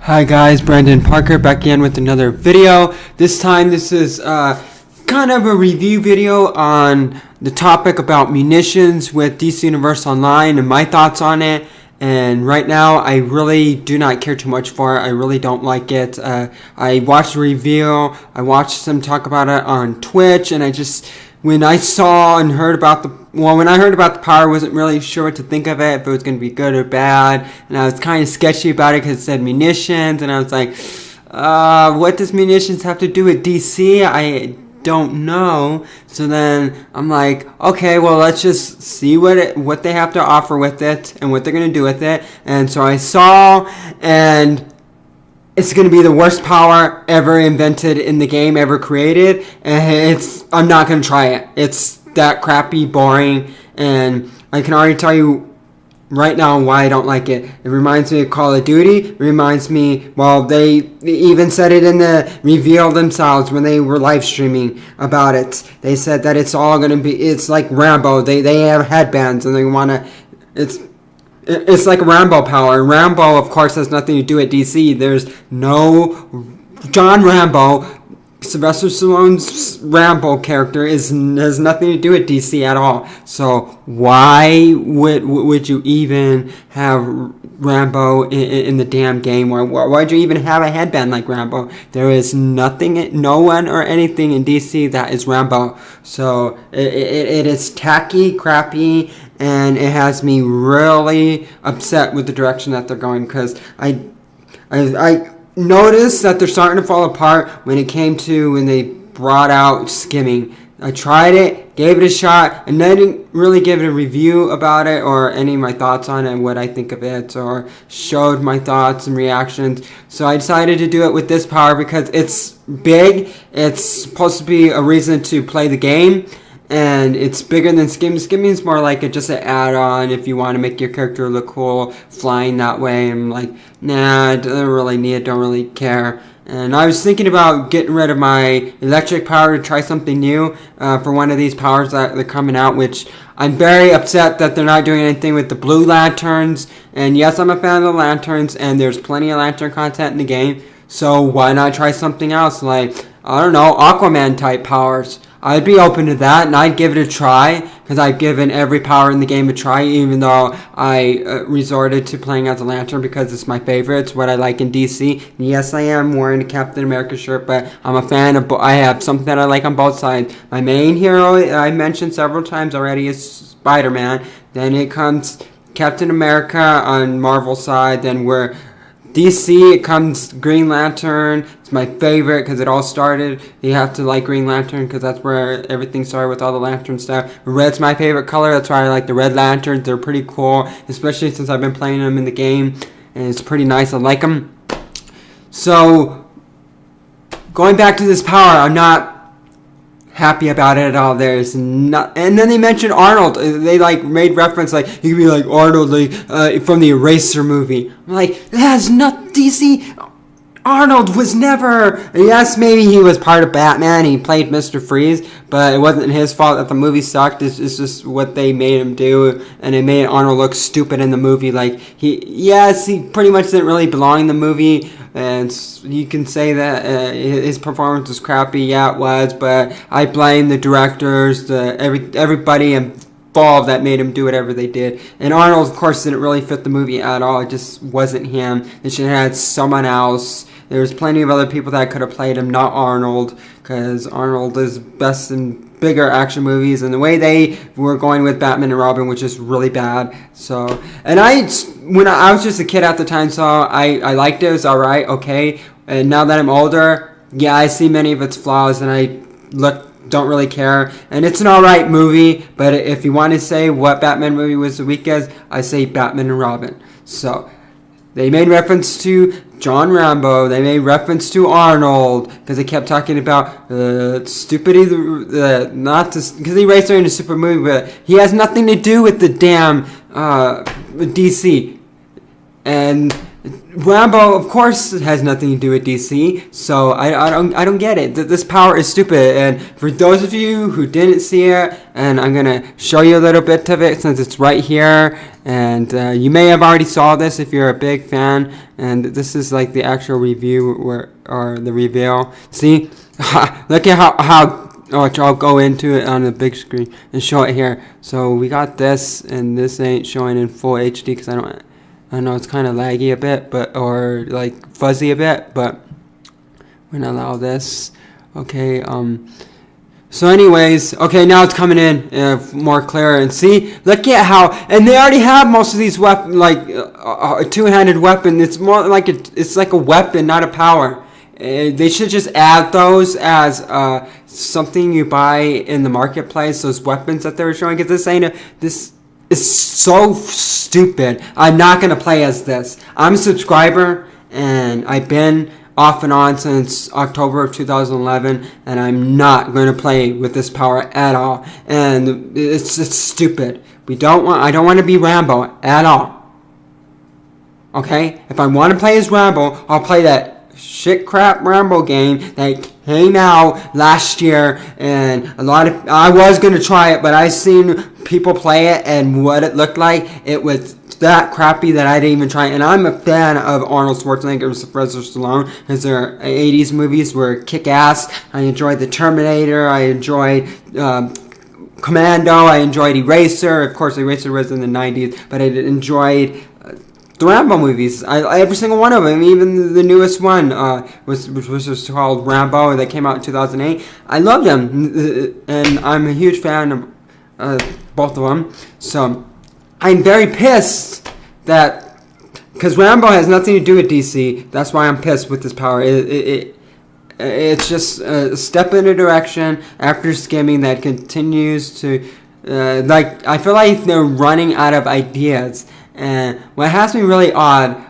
Hi guys, Brandon Parker back again with another video. This time this is kind of a review video on the topic about munitions with DC Universe Online and my thoughts on it. And right now I really do not care too much for it. I really don't like it. I watched the review, I watched them talk about it on Twitch, and when I saw and heard about when I heard about the power, I wasn't really sure what to think of it, if it was going to be good or bad, and I was kind of sketchy about it because it said munitions, and I was like, what does munitions have to do with DC? I don't know. So then I'm like, okay, well, let's just see what they have to offer with it and what they're going to do with it. And so I saw, and it's going to be the worst power ever invented in the game, ever created, and I'm not going to try it. It's that crappy, boring, and I can already tell you right now why I don't like it. It reminds me of Call of Duty. It reminds me, well, they even said it in the reveal themselves when they were live streaming about it. They said that it's all going to be, it's like Rambo. They have headbands, and they want to, it's like Rambo power. Rambo, of course, has nothing to do with DC. There's no John Rambo. Sylvester Stallone's Rambo character has nothing to do with DC at all. So why would you even have Rambo in the damn game? Why'd you even have a headband like Rambo? There is nothing, no one or anything in DC that is Rambo. So it is tacky, crappy, and it has me really upset with the direction that they're going, because I noticed that they're starting to fall apart when they brought out skimming. I tried it, gave it a shot, and I didn't really give it a review about it or any of my thoughts on it and what I think of it, or showed my thoughts and reactions. So I decided to do it with this power because it's big, it's supposed to be a reason to play the game, and it's bigger than skimming. Skimming is more like just an add-on if you want to make your character look cool flying that way. I'm like, nah, I don't really need it, don't really care. And I was thinking about getting rid of my electric power to try something new for one of these powers that they're coming out, which I'm very upset that they're not doing anything with the blue lanterns. And yes, I'm a fan of the lanterns, and there's plenty of lantern content in the game. So why not try something else, like, I don't know, Aquaman type powers? I'd be open to that, and I'd give it a try, because I've given every power in the game a try, even though I resorted to playing as a lantern because it's my favorite. It's what I like in DC. And yes, I am wearing a Captain America shirt, but I'm a fan of I have something that I like on both sides. My main hero, I mentioned several times already, is Spider-Man. Then it comes Captain America on Marvel side. Then we're DC, it comes Green Lantern. It's my favorite because it all started. You have to like Green Lantern because that's where everything started with all the lantern stuff. Red's my favorite color. That's why I like the Red Lanterns. They're pretty cool, especially since I've been playing them in the game, and it's pretty nice. I like them. So, going back to this power, I'm not happy about it at all. There's not, and then they mentioned Arnold. They made reference, you could be like Arnold, from the Eraser movie. I'm like, that has not DC. Arnold was never. Yes, maybe he was part of Batman. He played Mr. Freeze, but it wasn't his fault that the movie sucked. It's just what they made him do, and it made Arnold look stupid in the movie. He pretty much didn't really belong in the movie. And you can say that his performance was crappy. Yeah, it was, but I blame the directors, everybody involved that made him do whatever they did. And Arnold, of course, didn't really fit the movie at all. It just wasn't him. They should have had someone else. There's plenty of other people that could have played him, not Arnold, because Arnold is best in bigger action movies, and the way they were going with Batman and Robin was just really bad. So, and when I was just a kid at the time, so I liked it. It was alright, okay. And now that I'm older, yeah, I see many of its flaws, and I don't really care. And it's an alright movie, but if you want to say what Batman movie was the weakest, I say Batman and Robin. So, they made reference to John Rambo. They made reference to Arnold because they kept talking about stupidity. Not because he raced her in a super movie, but he has nothing to do with the damn DC. And Rambo, of course, has nothing to do with DC, so I don't get it. This power is stupid. And for those of you who didn't see it, and I'm gonna show you a little bit of it since it's right here, and you may have already saw this if you're a big fan. And this is like the actual review or the reveal. See, look at how. Oh, I'll go into it on the big screen and show it here. So we got this, and this ain't showing in full HD because I know it's kind of laggy a bit, or like fuzzy a bit, but we're gonna allow this. Okay. So anyways, okay, now it's coming in more clear, and see, look at how, and they already have most of these weapons, like a two-handed weapon. It's more like it's like a weapon, not a power. They should just add those as something you buy in the marketplace. Those weapons that they were showing. Because this is so stupid. I'm not gonna play as this. I'm a subscriber, and I've been off and on since October of 2011, and I'm not going to play with this power at all. And it's just stupid. I don't want to be Rambo at all. Okay? If I want to play as Rambo, I'll play that shit crap Rambo game that came out last year, and I was going to try it, but I seen people play it and what it looked like. It was that crappy that I didn't even try. And I'm a fan of Arnold Schwarzenegger and Sylvester Stallone, because their 80s movies were kick-ass. I enjoyed The Terminator. I enjoyed Commando. I enjoyed Eraser. Of course, Eraser was in the 90s, but I enjoyed the Rambo movies. Every single one of them, even the newest one, which was called Rambo, that came out in 2008. I loved them, and I'm a huge fan of both of them. So I'm very pissed that, because Rambo has nothing to do with DC. That's why I'm pissed with this power. It's just a step in a direction after skimming that continues to, I feel like they're running out of ideas. And what has me really odd,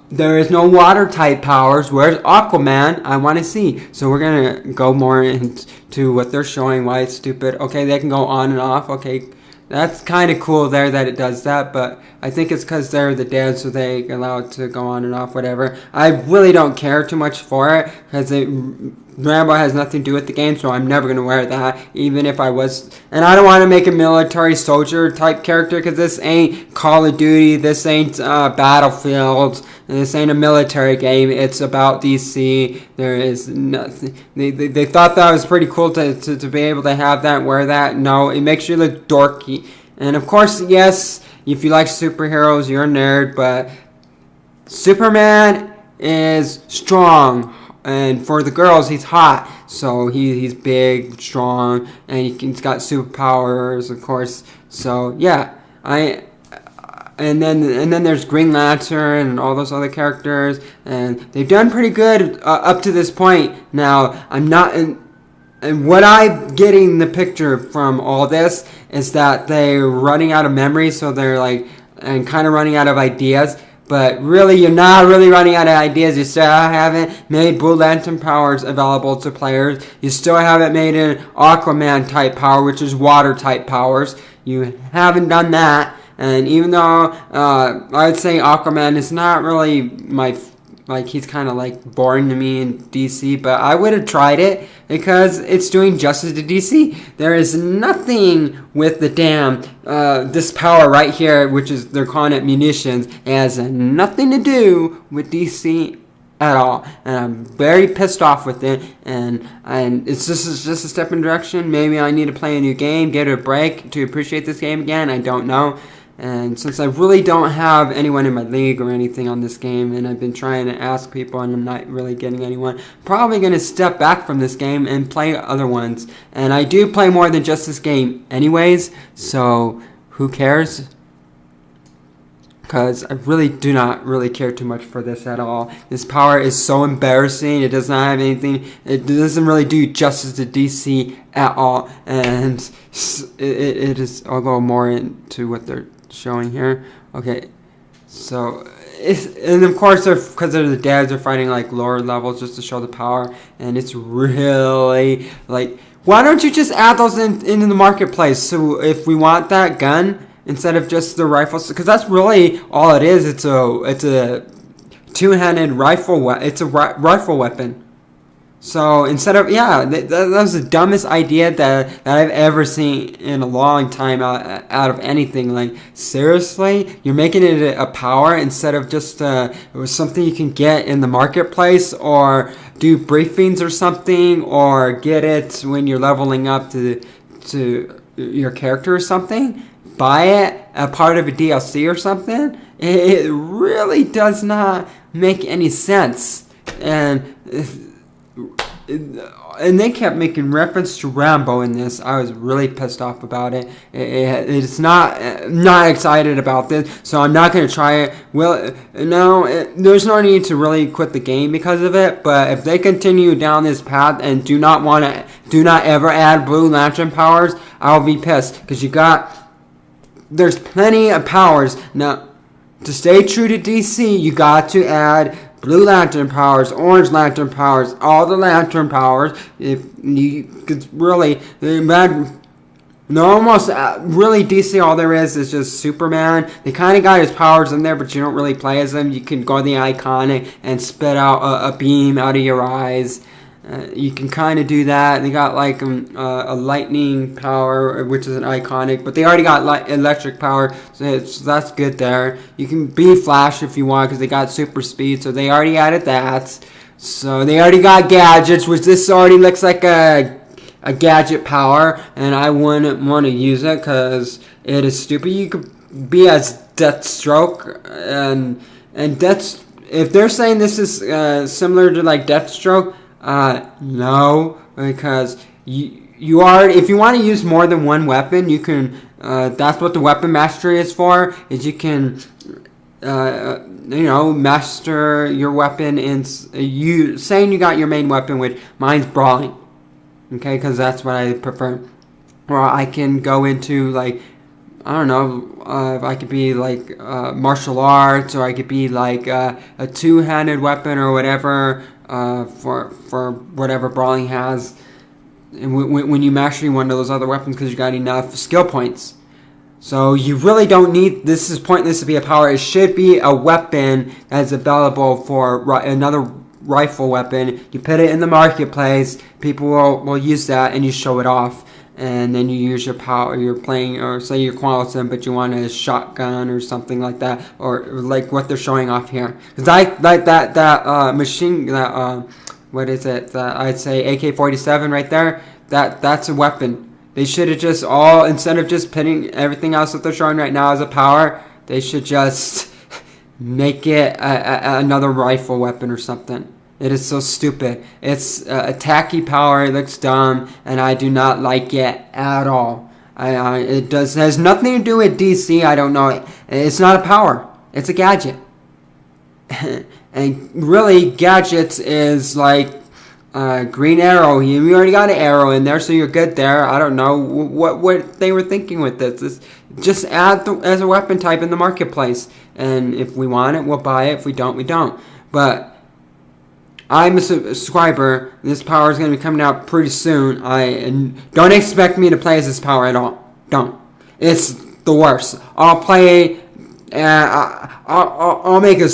there is no water type powers. Where's Aquaman? I want to see. So we're going to go more into what they're showing, why it's stupid. Okay, they can go on and off. Okay, that's kind of cool there that it does that, but I think it's because they're the dead, so they allow it to go on and off, whatever. I really don't care too much for it, because Rambo has nothing to do with the game, so I'm never going to wear that, even if I was. And I don't want to make a military soldier type character, because this ain't Call of Duty, this ain't Battlefield, this ain't a military game. It's about DC. There is nothing. They thought that was pretty cool to be able to have that and wear that. No, it makes you look dorky. And of course, yes, if you like superheroes, you're a nerd, but Superman is strong. And for the girls, he's hot, so he's big, strong, and he's got superpowers, of course. So yeah, and then there's Green Lantern and all those other characters, and they've done pretty good up to this point. Now and what I'm getting the picture from all this is that they're running out of memory, so they're and kind of running out of ideas. But really, you're not really running out of ideas. You still haven't made Blue Lantern powers available to players. You still haven't made an Aquaman type power, which is water type powers. You haven't done that. And even though I'd say Aquaman is not really he's kind of boring to me in DC, but I would have tried it because it's doing justice to DC. There is nothing with the damn this power right here, which is, they're calling it Munitions. It has nothing to do with DC at all, and I'm very pissed off with it. And it's just a step in direction. Maybe I need to play a new game, get a break to appreciate this game again. I don't know. And since I really don't have anyone in my league or anything on this game, and I've been trying to ask people and I'm not really getting anyone, probably going to step back from this game and play other ones. And I do play more than just this game anyways, so who cares? Because I really do not really care too much for this at all. This power is so embarrassing. It does not have anything. It doesn't really do justice to DC at all. And it is. I'll go more into what they're showing here. Okay, so and of course because they're the dads, they're fighting lower levels just to show the power, and it's really why don't you just add those into the marketplace? So if we want that gun instead of just the rifles, because that's really all it is. It's a two-handed rifle. It's a rifle weapon. So instead of that was the dumbest idea that I've ever seen in a long time out of anything. Like, seriously, you're making it a power instead of just something you can get in the marketplace or do briefings or something, or get it when you're leveling up to your character or something. Buy it a part of a DLC or something. It really does not make any sense. And they kept making reference to Rambo in this. I was really pissed off about it. It's not excited about this, so I'm not going to try it. Well, no, there's no need to really quit the game because of it. But if they continue down this path and do not ever add Blue Lantern powers, I'll be pissed, because there's plenty of powers now. To stay true to DC, you got to add Blue Lantern powers, Orange Lantern powers, all the Lantern powers. If you could really, really DC, all there is just Superman. They kind of got his powers in there, but you don't really play as him. You can go the iconic and spit out a beam out of your eyes. You can kind of do that. They got like a lightning power, which is an iconic, but they already got electric power, so that's good there. You can be Flash if you want, because they got super speed, so they already added that. So they already got gadgets, which this already looks like a gadget power, and I wouldn't want to use it because it is stupid. You could be as Deathstroke, and if they're saying this is similar to like Deathstroke, no, because you are, if you want to use more than one weapon, you can, that's what the weapon mastery is for, is you can, master your weapon in, saying you got your main weapon, which mine's brawling, okay, because that's what I prefer, or I can go into, like, I don't know, if I could be like martial arts, or I could be like a two-handed weapon or whatever, for whatever brawling has, and when you master one of those other weapons, because you got enough skill points. So you really don't need, this is pointless to be a power. It should be a weapon that's available for another rifle weapon. You put it in the marketplace, people will use that, and you show it off. And then you use your power, you're playing, or say you're qualified, but you want a shotgun or something like that, or like what they're showing off here. Because I like that machine, what is it? I'd say AK-47 right there. That's a weapon. They should have just instead of just putting everything else that they're showing right now as a power, they should just make it another rifle weapon or something. It is so stupid. It's a tacky power. It looks dumb, and I do not like it at all. It has nothing to do with DC. I don't know. It's not a power. It's a gadget. And really, gadgets is like Green Arrow. You already got an arrow in there, so you're good there. I don't know what they were thinking with this. Just add as a weapon type in the marketplace, and if we want it, we'll buy it. If we don't, we don't. But I'm a subscriber. This power is going to be coming out pretty soon. Don't expect me to play as this power at all. Don't. It's the worst. I'll play. I'll make a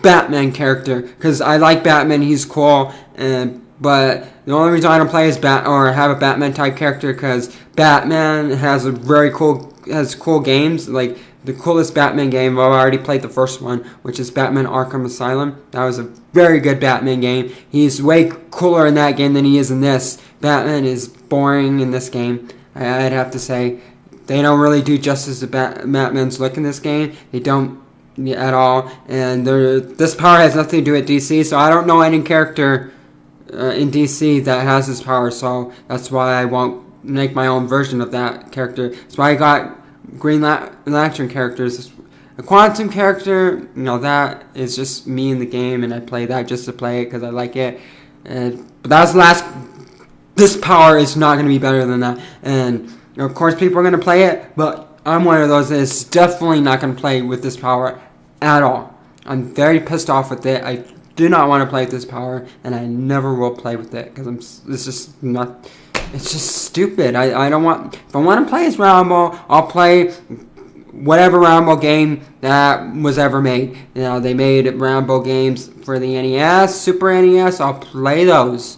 Batman character because I like Batman. He's cool. But the only reason I don't play as have a Batman type character, because Batman has cool games. Like, the coolest Batman game, I've already played the first one, which is Batman Arkham Asylum. That was a very good Batman game. He's way cooler in that game than he is in this. Batman is boring in this game, I'd have to say. They don't really do justice to Batman's look in this game. They don't at all. And this power has nothing to do with DC, so I don't know any character in DC that has this power, so that's why I won't make my own version of that character. That's why I got Green Lantern characters. A Quantum character, that is just me in the game, and I play that just to play it because I like it. But that was the last. This power is not going to be better than that. And of course, people are going to play it, but I'm one of those that is definitely not going to play with this power at all. I'm very pissed off with it. I do not want to play with this power, and I never will play with it because it's just not. It's just stupid. I don't want. If I want to play as Rambo, I'll play whatever Rambo game that was ever made. They made Rambo games for the NES, Super NES. I'll play those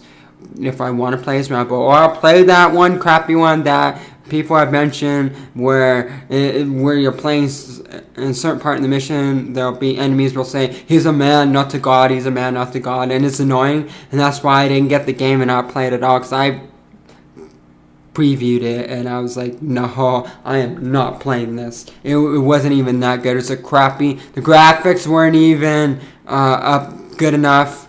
if I want to play as Rambo, or I'll play that one crappy one that people have mentioned where you're playing in a certain part in the mission. There'll be enemies will say, he's a man, not to God, he's a man, not to God, and it's annoying, and that's why I didn't get the game and not play it at all, because I previewed it and I was like, no, I am not playing this. It wasn't even that good. It's a crappy, the graphics weren't even up good enough.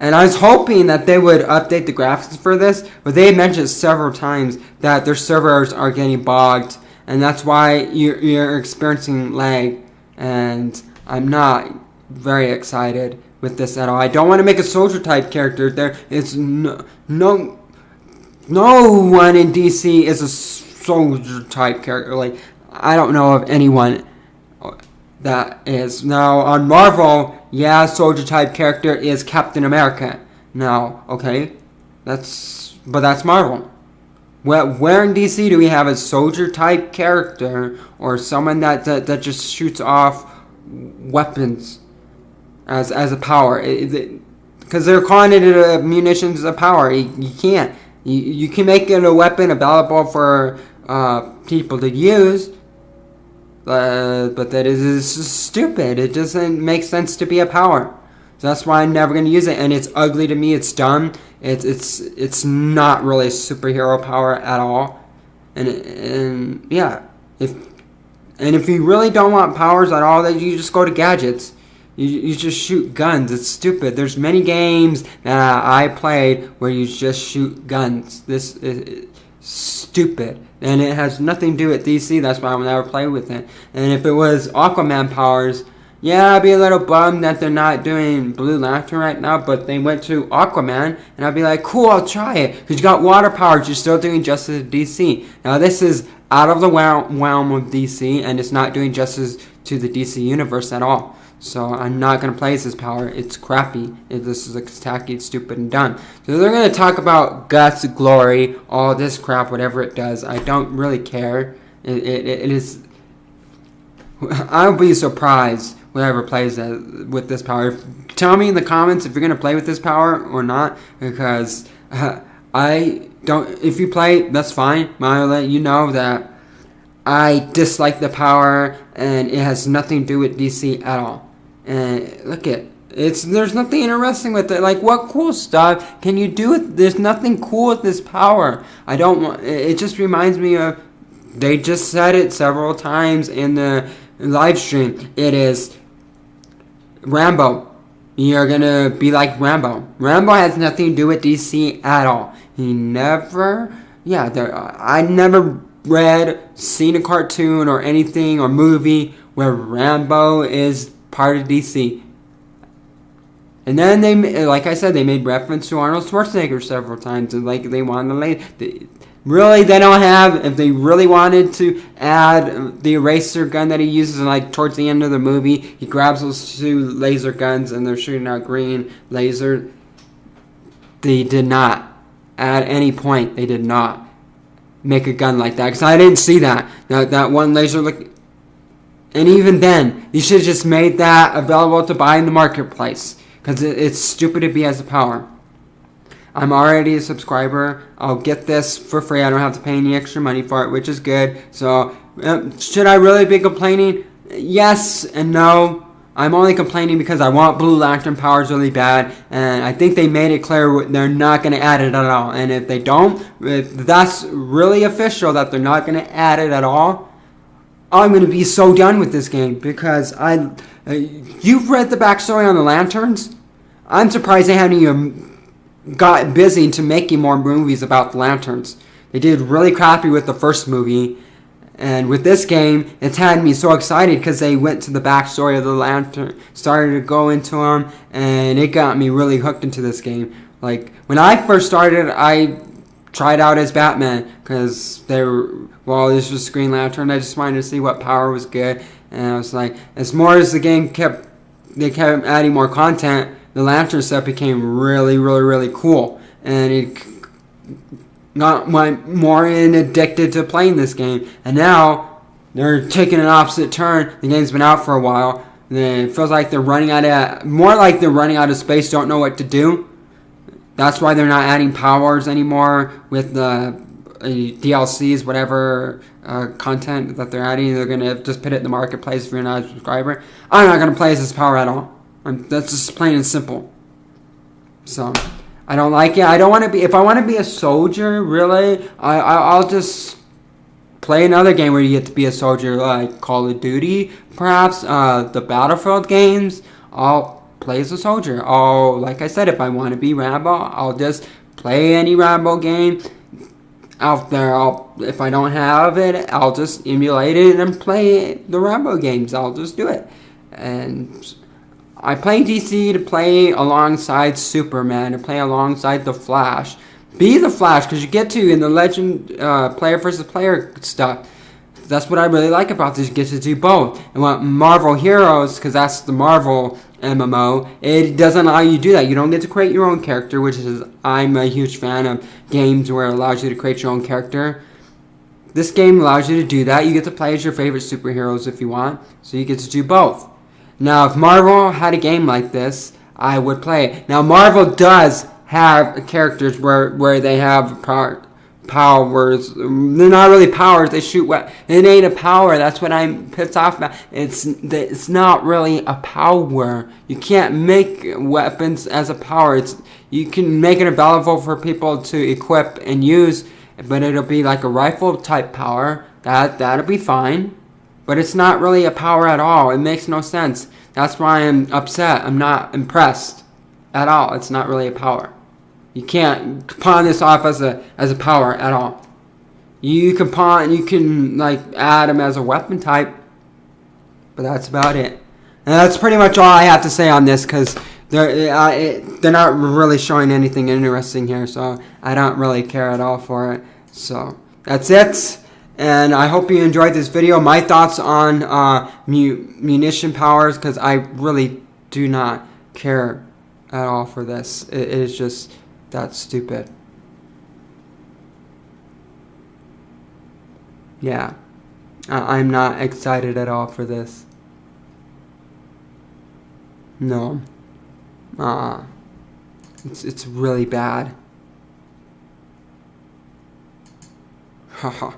And I was hoping that they would update the graphics for this, but they mentioned several times that their servers are getting bogged, and that's why you're experiencing lag. And I'm not very excited with this at all. I don't want to make a soldier type character. There is no one in DC is a soldier type character. Like, I don't know of anyone that is. Now, on Marvel, yeah, soldier type character is Captain America. Now, okay, that's Marvel. Where in DC do we have a soldier type character or someone that just shoots off weapons as a power? Because they're calling it munitions as a power. You can't. You can make it a weapon available for people to use. But that is stupid. It doesn't make sense to be a power. So that's why I'm never going to use it. And it's ugly to me. It's dumb. It's not really a superhero power at all. And yeah, if you really don't want powers at all, then you just go to gadgets. You just shoot guns. It's stupid. There's many games that I played where you just shoot guns. This is stupid. And it has nothing to do with DC. That's why I will never play with it. And if it was Aquaman powers, yeah, I'd be a little bummed that they're not doing Blue Lantern right now, but they went to Aquaman, and I'd be like, cool, I'll try it. Because you got water powers, you're still doing justice to DC. Now, this is out of the realm of DC, and it's not doing justice to the DC universe at all. So I'm not going to play as this power. It's crappy. This is tacky, it's stupid, and dumb. So they're going to talk about guts, glory, all this crap, whatever it does. I don't really care. It is... I'll be surprised whoever plays with this power. Tell me in the comments if you're going to play with this power or not. Because I don't... If you play, that's fine. I'll let you know that I dislike the power and it has nothing to do with DC at all. And look at there's nothing interesting with it. Like, what cool stuff can you do with? There's nothing cool with this power. I don't want. It just reminds me of. They just said it several times in the live stream. It is Rambo. You're gonna be like Rambo. Rambo has nothing to do with DC at all. He never. Yeah, I never seen a cartoon or anything or movie where Rambo is part of DC. And then like I said, they made reference to Arnold Schwarzenegger several times, and like they wanted to really they don't have. If they really wanted to add the eraser gun that he uses, and like towards the end of the movie, he grabs those two laser guns and they're shooting out green laser. They did not at any point. They did not make a gun like that, because I didn't see that one laser look. And even then, you should have just made that available to buy in the marketplace, because it's stupid to be as a power. I'm already a subscriber. I'll get this for free. I don't have to pay any extra money for it, which is good. So should I really be complaining? Yes and no. I'm only complaining because I want Blue Lantern powers really bad, and I think they made it clear they're not going to add it at all. And if they don't, if that's really official that they're not going to add it at all, I'm going to be so done with this game, because you've read the backstory on the Lanterns? I'm surprised they haven't even got busy to making more movies about the Lanterns. They did really crappy with the first movie. And with this game, it's had me so excited because they went to the backstory of the Lantern, started to go into them, and it got me really hooked into this game. Like, when I first started, I tried out as Batman because this was Green Lantern. I just wanted to see what power was good, and I was like, as more as the game kept adding more content, the Lantern stuff became really, really, really cool, and it got more addicted to playing this game. And now they're taking an opposite turn. The game's been out for a while. And it feels like they're running out of space, don't know what to do. That's why they're not adding powers anymore with the DLCs, whatever content that they're adding. They're going to just put it in the marketplace if you're not a subscriber. I'm not going to play as this power at all. That's just plain and simple. So, I don't like it. I don't want to be... If I want to be a soldier, really, I'll just play another game where you get to be a soldier, like Call of Duty, perhaps. The Battlefield games, I'll play as a soldier. Like I said, if I want to be Rambo, I'll just play any Rambo game out there. If I don't have it, I'll just emulate it and play the Rambo games. I'll just do it. And I play DC to play alongside Superman, to play alongside the Flash. Be the Flash, because you get to, in the Legend player versus player stuff. That's what I really like about this. You get to do both. And what Marvel Heroes, because that's the Marvel MMO, it doesn't allow you to do that. You don't get to create your own character, which is, I'm a huge fan of games where it allows you to create your own character. This game allows you to do that. You get to play as your favorite superheroes if you want, so you get to do both. Now, if Marvel had a game like this, I would play it. Now, Marvel does have characters where they have powers. They're not really powers. They shoot what? It ain't a power. That's what I'm pissed off about. It's not really a power. You can't make weapons as a power. You can make it available for people to equip and use, but it'll be like a rifle type power. That'll be fine. But it's not really a power at all. It makes no sense. That's why I'm upset. I'm not impressed at all. It's not really a power. You can't pawn this off as a power at all. You can like add them as a weapon type, but that's about it. And that's pretty much all I have to say on this, because they're not really showing anything interesting here, so I don't really care at all for it. So that's it. And I hope you enjoyed this video. My thoughts on munition powers, because I really do not care at all for this. It is just that stupid. Yeah. I'm not excited at all for this. No. It's really bad. Haha.